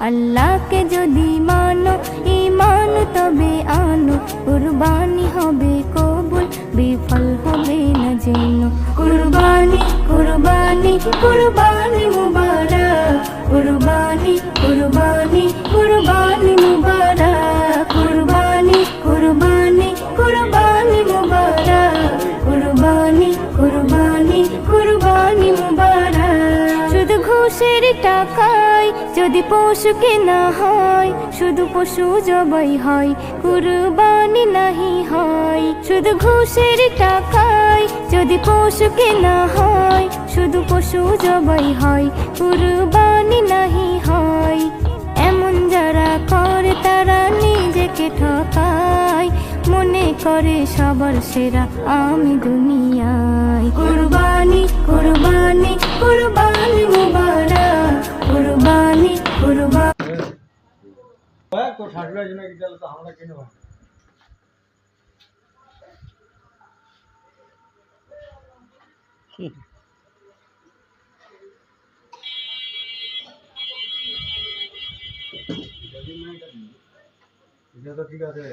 আল্লাহকে যদি মানো ঈমান তবে আনো, কুরবানি হবে কবুল বিফল হবে না যেন। কুরবানি কুরবানি কুরবানি মুবারক, কুরবানি কুরবানি কুরবানি মুবারক, কুরবানি কুরবানি কুরবানি মুবারক, কুরবানি কুরবানি কুরবানি মুবারক। শুধু ঘুষের টাকায় যদি পশু কেনা হয়, শুধু পশু জবাই হয়, কুরবানি নাহি হয়। শুধু ঘুষের টাকায় যদি পশু কেনা হয়, শুধু পশু জবাই হয়, কুরবানি নাহি হয়। এমন যারা করে তারা নিজেকে ঠকায়, মনে করে সবার সেরা আমি দুনিয়ায়। কুরবানি কুরবানি কুরবানি মুবারক, কুরবানি কুরবানি। তোর শাশুড়ির জন্য কি তো আমরা কিনে পাবো। এটা তো ঠিক আছে।